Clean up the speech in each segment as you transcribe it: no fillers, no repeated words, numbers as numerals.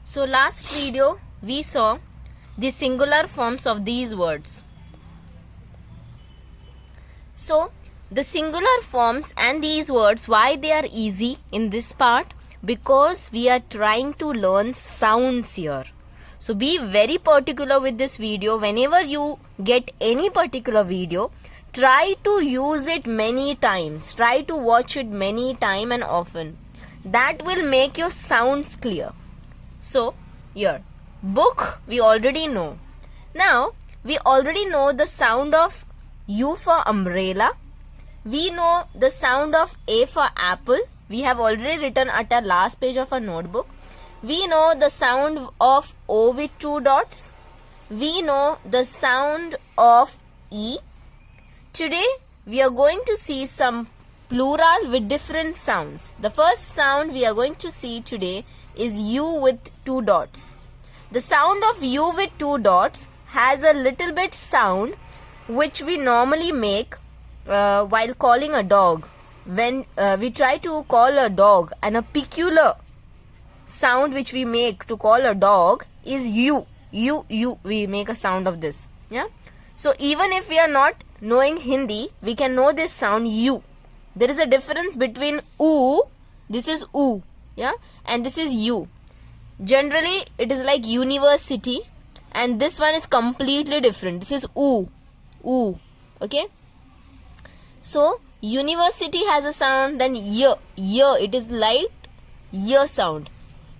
So last video we saw the singular forms of these words. So the singular forms and these words, why they are easy in this part? Because we are trying to learn sounds here. So be very particular with this video. Whenever you get any particular video, try to use it many times. Try to watch it many times and often. That will make your sounds clear. So here, book we already know. Now we already know the sound of U for umbrella. We know the sound of A for apple. We have already written at our last page of our notebook. We know the sound of O with two dots. We know the sound of E. Today we are going to see some plural with different sounds. The first sound we are going to see today is U with two dots. The sound of U with two dots has a little bit sound which we normally make while calling a dog. When we try to call a dog, and a peculiar sound which we make to call a dog is U. We make a sound of this. Yeah. So even if we are not knowing Hindi, we can know this sound U. There is a difference between oo, this is oo, yeah, and this is U. Generally it is like university, and this one is completely different. This is oo. Okay. So university has a sound, then year, it is light year sound.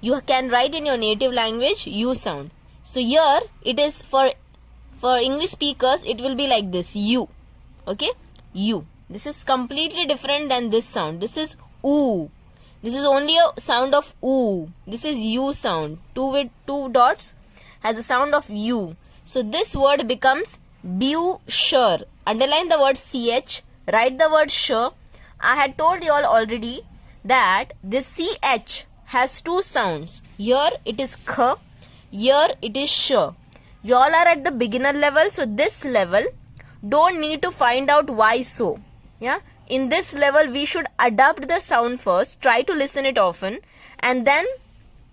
You can write in your native language U sound. So here it is for English speakers, it will be like this, U. Okay, U. This is completely different than this sound. This is oo. This is only a sound of oo. This is U sound. Two with two dots has a sound of U. So this word becomes sure. Underline the word ch. Write the word sure. I had told you all already that this ch has two sounds. Here it is kh. Here it is sure. You all are at the beginner level. So this level, don't need to find out why so. Yeah. In this level, we should adapt the sound first. Try to listen it often. And then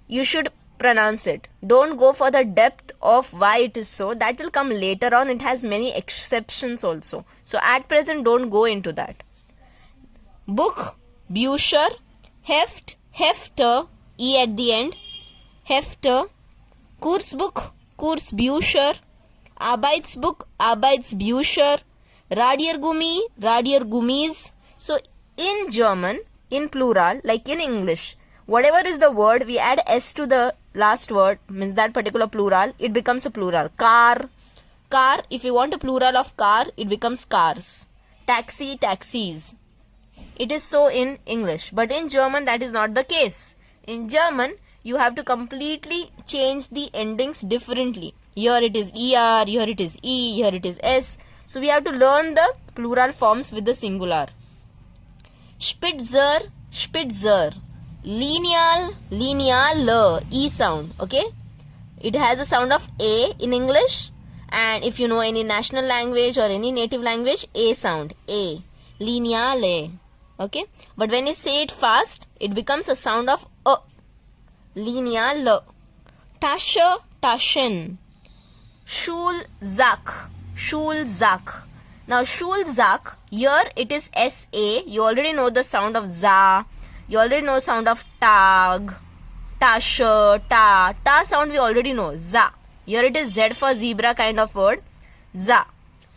you should pronounce it. Don't go for the depth of why it is so. That will come later on. It has many exceptions also. So at present, don't go into that. Book, Bücher, Heft, Hefter, E at the end, Hefter, Kursbuch, Kursbücher, Arbeitsbuch, Arbeitsbücher, Radiergummi, Radiergummis. So in German, in plural, like in English, whatever is the word, we add s to the last word, means that particular plural, it becomes a plural. Car, car, if you want a plural of car, it becomes cars. Taxi, taxis. It is so in English, but in German that is not the case. In German, you have to completely change the endings differently. Here it is er, here it is e, here it is s. So we have to learn the plural forms with the singular. Spitzer, Spitzer. Lineal, lineal, e sound. Okay. It has a sound of a in English, and if you know any national language or any native language, a sound, a. Lineale. Okay. But when you say it fast, it becomes a sound of a. Lineal. Tasche, Taschen. Schulsack, Schulsack. Now Schulsack, here it is SA. You already know the sound of za. You already know sound of tag, tasche, ta. Ta sound we already know, za. Here it is Z for zebra kind of word, za.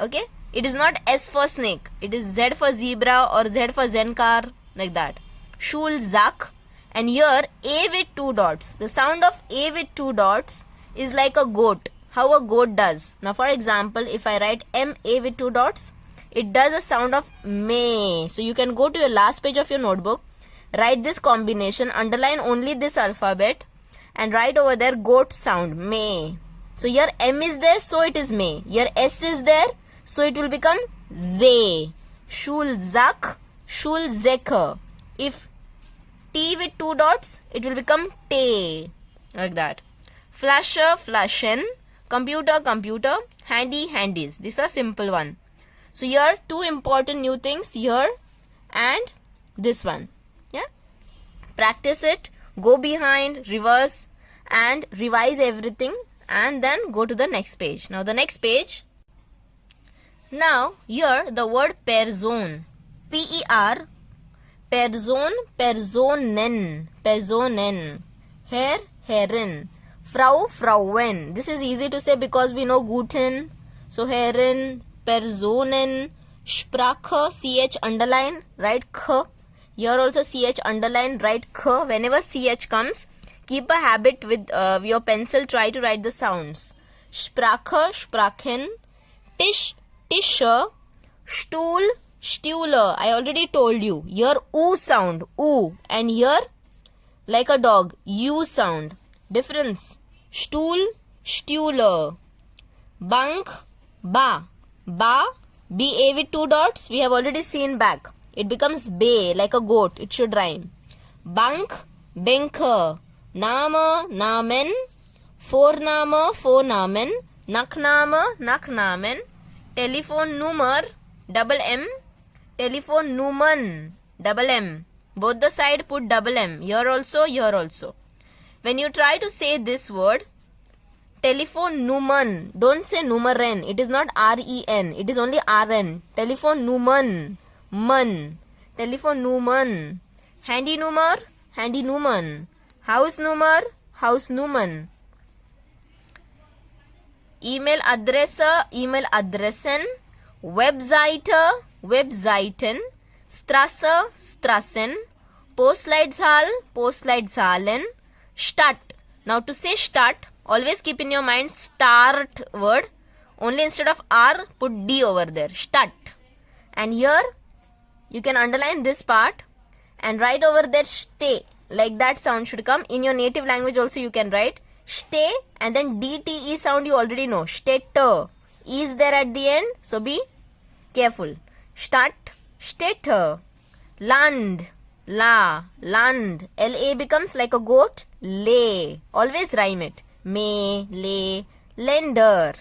Okay. It is not S for snake. It is Z for zebra or Z for zen car, like that. Schulsack. And here A with two dots. The sound of A with two dots is like a goat. How a goat does. Now for example, if I write M-A with two dots, it does a sound of may. So you can go to your last page of your notebook, write this combination, underline only this alphabet, and write over there goat sound, may. So here M is there, so it is may. Here S is there, so it will become ze. Schulsack, Schulzecke. If T with two dots, it will become te. Like that. Flasher, Flaschen. Computer, computer. Handy, handies. These are simple one. So here two important new things here and this one. Yeah. Practice it. Go behind, reverse, and revise everything and then go to the next page. Now the next page. Now here the word person, P-E-R, person, personen, personen, Herr, Herren, Frau, Frauen. This is easy to say because we know Guten. So Herren, Personen, Sprache, CH underline, write K. Here also CH underline, write K. Whenever CH comes, keep a habit with your pencil, try to write the sounds. Sprache, Sprachen, Tisch, Tische, Stuhl, Stuhle. I already told you. Here U sound, U. And here like a dog, U sound. Difference. Stuhl, Stuhle. Bank, Ba. Ba, B-A with 2 dots. We have already seen back. It becomes Bay, like a goat. It should rhyme. Bank, Benke. Name, Namen. Vorname, Vornamen. Nachname, Nachnamen. Telephone Nummer, double M. Telephone Nummern, double M. Both the side put double M. Here also, here also. When you try to say this word, telephone Nummern, don't say Nummeren. It is not R-E-N. It is only R-N. Telephone Nummern, man. Telephone Nummern. Handy Nummer, Handy Nummern. House Nummer, House Nummern. Email Adresse, Email Adressen. Webseite, Webseiten. Strasse, Strassen. Postleitzahl, Postleitzahlen. Stadt. Now to say Stadt, always keep in your mind start word. Only instead of R, put D over there. Stadt. And here, you can underline this part and write over there stay. Like that sound should come. In your native language also you can write stay and then DTE sound you already know. Städte. E is there at the end. So be careful. Stadt, Städte. Land, La, Land. LA becomes like a goat. Lay. Always rhyme it. May, lay, lender.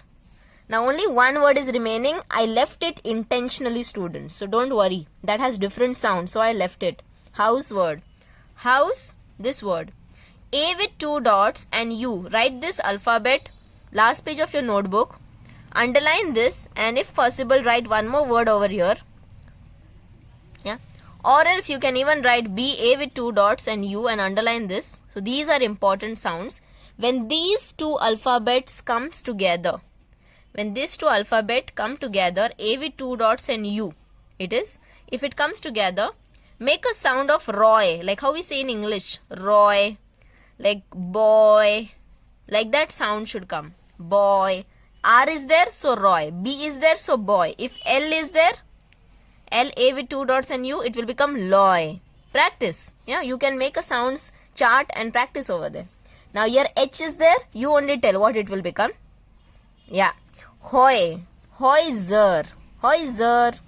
Now only one word is remaining. I left it intentionally, students. So don't worry. That has different sound. So I left it. House word. House, this word. A with 2 dots and U. Write this alphabet. Last page of your notebook. Underline this and if possible write one more word over here. Yeah. Or else you can even write B, A with 2 dots and U and underline this. So these are important sounds. When these two alphabets comes together, when these two alphabets come together, A with 2 dots and U, it is, if it comes together, make a sound of Roy, like how we say in English, Roy, like boy, like that sound should come, boy. R is there, so Roy. B is there, so boy. If L is there, L, A with 2 dots and U, it will become Loy. Practice. Yeah, you can make a sounds chart and practice over there. Now here H is there, you only tell what it will become. Yeah. Hoy, Hoiser, Hoiser.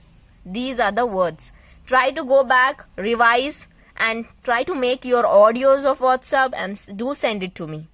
These are the words. Try to go back, revise and try to make your audios of WhatsApp and do send it to me.